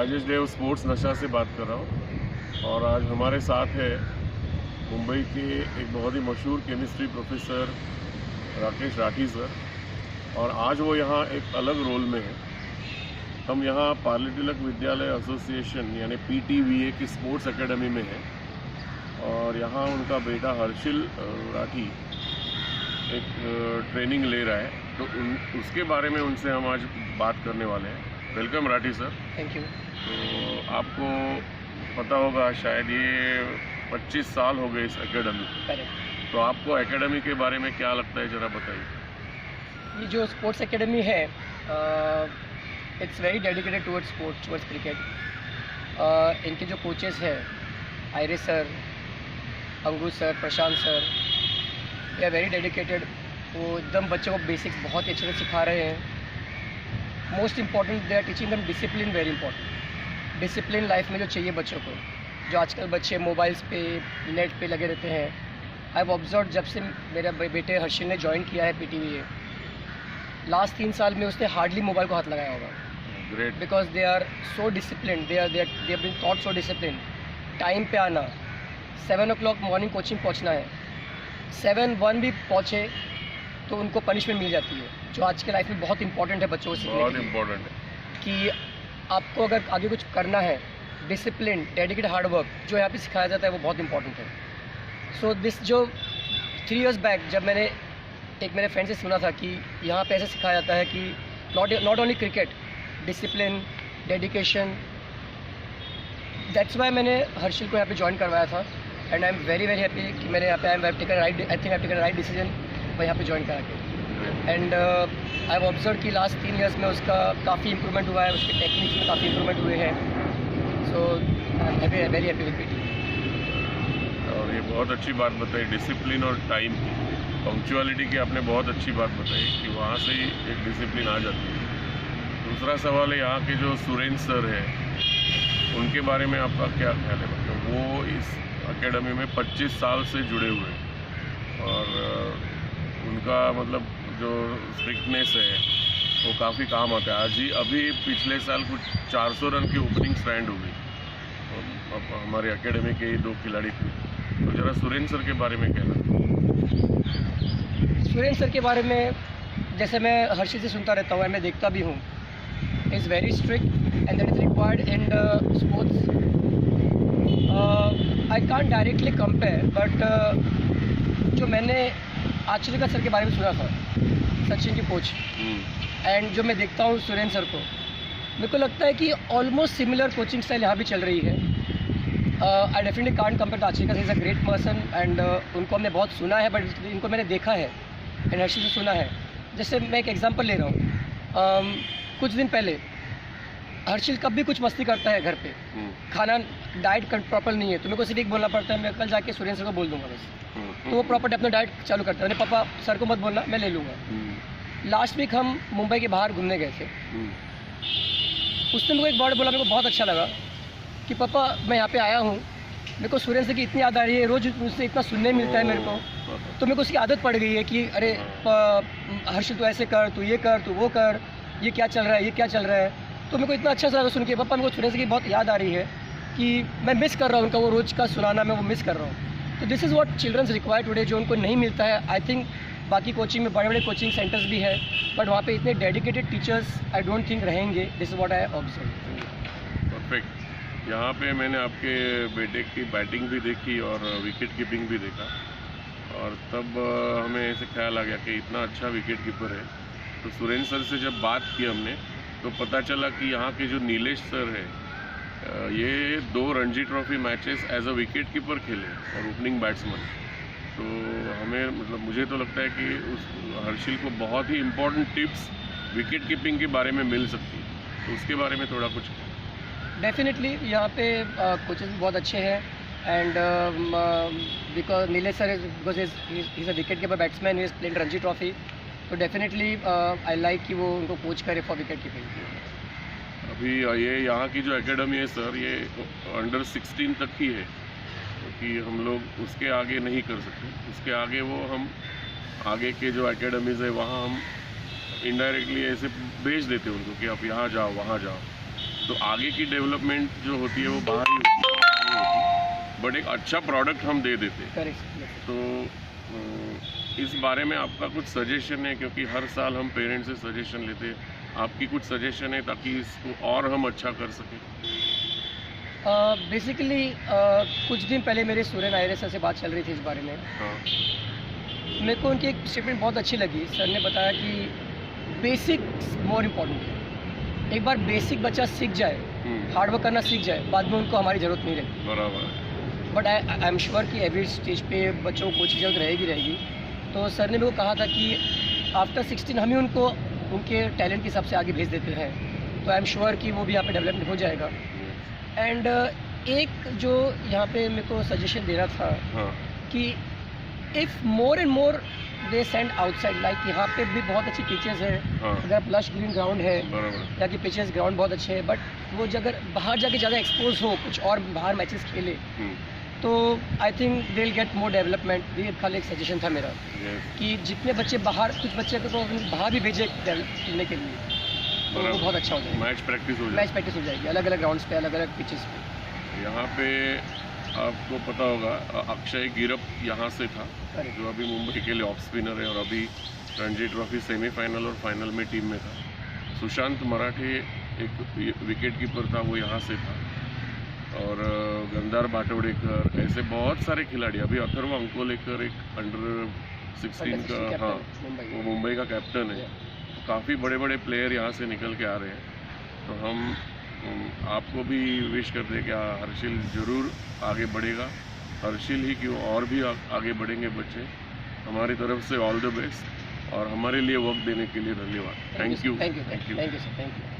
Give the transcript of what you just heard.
राजेश देव sports नशा से बात कर रहा हूँ और आज हमारे साथ है मुंबई के एक बहुत ही मशहूर chemistry professor Rakesh Rathi sir. और आज वो यहाँ एक अलग रोल में है। हम यहाँ पार्ले तिलक विद्यालय एसोसिएशन यानी PTVA की स्पोर्ट्स एकेडमी में हैं और यहाँ उनका बेटा हर्षिल राठी एक ट्रेनिंग ले रहा है, तो उसके बारे में उनसे हम आज बात करने वाले हैं। Welcome Rathi sir. Thank you. तो आपको पता होगा शायद ये 25 साल हो गए इस एकेडमी को, तो आपको एकेडमी के बारे में क्या लगता है, ज़रा बताइए। ये जो स्पोर्ट्स एकेडमी है it's very dedicated towards sports, towards cricket. इनके जो कोचेस हैं आयरिस सर, अंगूर sir, Prashant sir, they are very dedicated. वो एकदम बच्चों को बेसिक्स बहुत अच्छे से सिखा रहे हैं। Most important they are teaching them discipline, very important. Discipline life में जो चाहिए बच्चों को, जो आजकल बच्चे मोबाइल्स पे, नेट पे लगे रहते हैं। आई हैव ऑब्जर्व जब से मेरे बेटे हर्षिल ने ज्वाइन किया है PTVA, लास्ट 3 साल में उसने हार्डली मोबाइल को हाथ लगाया होगा। Great. Because they are so discipline, they have been taught so discipline. Time पे आना, 7 o'clock मॉर्निंग कोचिंग पहुंचना है, 7:01 भी पहुंचे तो उनको पनिशमेंट मिल जाती है, जो आज के लाइफ में बहुत इंपॉर्टेंट है बच्चों को सीखने बहुत के लिए। इम्पोर्टेंट है कि आपको अगर आगे कुछ करना है, डिसिप्लिन, डेडिकेटेड, हार्ड वर्क जो यहाँ पे सिखाया जाता है वो बहुत इंपॉर्टेंट है। सो दिस जो 3 years बैक जब मैंने एक मेरे फ्रेंड से सुना था कि यहाँ पे ऐसे सिखाया जाता है कि not only cricket, discipline, dedication, that's why मैंने हर्षिल को यहाँ पे ज्वाइन करवाया था। And I am very happy कि मैंने यहाँ पे I think I taken right decision मैं यहाँ पे ज्वाइन करा के। एंड आई हैव ऑब्जर्व कि लास्ट 3 years में उसका काफ़ी इंप्रूवमेंट हुआ है, उसके टेक्निक्स में काफ़ी इंप्रूवमेंट हुए हैं। So I am very happy with PTVA। और ये बहुत अच्छी बात बताई डिसिप्लिन और टाइम की, पंक्चुअलिटी की आपने बहुत अच्छी बात बताई कि वहाँ से ही एक डिसिप्लिन आ जाती है। दूसरा सवाल है यहाँ के जो सुरेंद्र सर हैं उनके बारे में आपका क्या ख्याल है। मतलब वो इस एकेडमी में 25 साल से जुड़े हुए हैं और उनका मतलब जो स्ट्रिक्टनेस है वो काफ़ी काम आता है। आज ही अभी पिछले साल कुछ 400 रन की ओपनिंग स्टैंड हो गई अब हमारे एकेडमी के 2 खिलाड़ी थे। तो ज़रा सुरेंद्र सर के बारे में कहना। सुरेंद्र सर के बारे में जैसे मैं हर्षिल से सुनता रहता हूँ, मैं देखता भी हूँ, is very strict and that is required in sports. I can't directly compare, but जो मैंने आचरिका सर के बारे में सुना था, सचिन के कोच, एंड जो मैं देखता हूँ सुरेंद्र सर को, मेरे को लगता है कि ऑलमोस्ट सिमिलर कोचिंग स्टाइल यहाँ भी चल रही है। I definitely can't compare to आचरिका, is a great person and उनको हमने बहुत सुना है, बट इनको मैंने देखा है एंड हर्षिल से सुना है। जैसे मैं एक एग्जांपल ले रहा हूँ, कुछ दिन पहले हर्षिल कभी कुछ मस्ती करता है घर पे, खाना डाइट प्रॉपर नहीं है तो मेरे को सिर्फ एक बोलना पड़ता है, मैं कल जाके सुरेंद्र सर को बोल दूंगा बस। तो वो प्रॉपर अपना डाइट चालू करता है, मैंने पापा सर को मत बोलना, मैं ले लूँगा। लास्ट वीक हम मुंबई के बाहर घूमने गए थे, उसने मेरे को एक वर्ड बोला, मेरे को बहुत अच्छा लगा कि पापा मैं यहाँ पे आया हूँ, मेरे को सुरेंद्र सर की इतनी याद आ रही है, रोज़ उससे इतना सुनने मिलता है मेरे को, तो मेरे को उसकी आदत पड़ गई है कि अरे हर्षिल तू ऐसे कर, तू ये कर, तू वो कर, ये क्या चल रहा है, ये क्या चल रहा है। तो मेरे को इतना अच्छा लगा सुन के, पापा मेरे को सुरेंद्र सर की बहुत याद आ रही है कि मैं मिस कर रहा हूँ उनका वो रोज़ का सुनाना, मैं वो मिस कर रहा हूँ। तो this is what childrens require today, जो उनको नहीं मिलता है। आई थिंक बाकी कोचिंग में बड़े बड़े कोचिंग सेंटर्स भी है, बट वहाँ पे इतने dedicated teachers I don't think रहेंगे। This is what I observe. Perfect. यहाँ पे मैंने आपके बेटे की बैटिंग भी देखी और विकेट कीपिंग भी देखा और तब हमें ऐसे ख्याल आ गया कि इतना अच्छा विकेट कीपर है। तो सुरेंद्र सर से जब बात की हमने तो पता चला कि यहाँ के जो नीलेश सर है ये 2 Ranji Trophy matches as a wicket keeper खेले और ओपनिंग बैट्समैन। तो हमें मतलब मुझे तो लगता है कि उस हर्षिल को बहुत ही इम्पोर्टेंट टिप्स विकेट कीपिंग के बारे में मिल सकती है, तो उसके बारे में थोड़ा कुछ। डेफिनेटली यहाँ पे कोचेस भी बहुत अच्छे हैं and because Nilesh sir because is a wicket keeper batsman, he is played Ranji trophy, तो डेफिनेटली आई लाइक कि वो उनको कोच करे फॉर विकेट कीपिंग। अभी ये यहाँ की जो एकेडमी है सर, ये अंडर 16 तक ही है क्योंकि हम लोग उसके आगे नहीं कर सकते। उसके आगे वो हम आगे के जो एकेडमीज़ है वहाँ हम इनडायरेक्टली ऐसे भेज देते हैं उनको कि आप यहाँ जाओ वहाँ जाओ। तो आगे की डेवलपमेंट जो होती है वो बाहर ही होती है, बट एक अच्छा प्रोडक्ट हम दे देते हैं। करेक्ट। तो इस बारे में आपका कुछ सजेशन है, क्योंकि हर साल हम पेरेंट्स से सजेशन लेते हैं, आपकी कुछ सजेशन है ताकि इसको और हम अच्छा कर सकें? बेसिकली कुछ दिन पहले मेरे सूर्यन आयरे सर से बात चल रही थी इस बारे में। हाँ। मेरे को उनकी एक स्टेटमेंट बहुत अच्छी लगी। सर ने बताया कि बेसिक मोर इम्पोर्टेंट है। एक बार बेसिक बच्चा सीख जाए, हार्ड वर्क करना सीख जाए, बाद में उनको हमारी ज़रूरत नहीं रहेगी। बराबर है। बट आई एम श्योर कि एवरी स्टेज पे बच्चों को कोचिंग जरूरत रहेगी। तो सर ने मेरे को कहा था कि आफ्टर 16 हम ही उनको उनके टैलेंट के हिसाब से आगे भेज देते हैं। तो आई एम श्योर कि वो भी यहाँ पे डेवलपमेंट हो जाएगा। एंड एक जो यहाँ पे मेरे को सजेशन देना था हाँ। कि if more and more they send outside, like यहाँ पे भी बहुत अच्छी पिचेस है, हाँ। अगर लश ग्रीन ग्राउंड है, बराबर। यहाँ की पिचेस ग्राउंड बहुत अच्छे हैं, बट वो अगर बाहर जाके ज़्यादा एक्सपोज हो, कुछ और बाहर मैचेस खेले, तो I think they will get more development. ये खाली एक सजेशन था मेरा कि जितने बच्चे बाहर, कुछ बच्चे को बाहर भी भेजे खेलने के लिए, तो वो बहुत अच्छा हो जाएगा। मैच प्रैक्टिस हो मैच प्रैक्टिस हो जाएगी अलग अलग ग्राउंड्स पे, अलग अलग पिचेस पे। यहाँ पे आपको पता होगा अक्षय गिरप यहाँ से था, जो अभी मुंबई के लिए ऑफ स्पिनर है और अभी रणजी ट्रॉफी सेमीफाइनल और फाइनल में टीम में था। सुशांत मराठे एक विकेट कीपर था, वो यहाँ से था। और गंधार बाटोडेकर, ऐसे बहुत सारे खिलाड़ी। अभी अथर्व अंकोलेकर एक अंडर 16 का, हाँ, वो मुंबई का कैप्टन है। काफ़ी बड़े बड़े प्लेयर यहाँ से निकल के आ रहे हैं। तो हम आपको भी विश करते हैं कि हर्षिल ज़रूर आगे बढ़ेगा। हर्षिल ही क्यों, और भी आगे बढ़ेंगे बच्चे। हमारी तरफ से ऑल द बेस्ट, और हमारे लिए वक्त देने के लिए धन्यवाद। Thank you sir, thank you.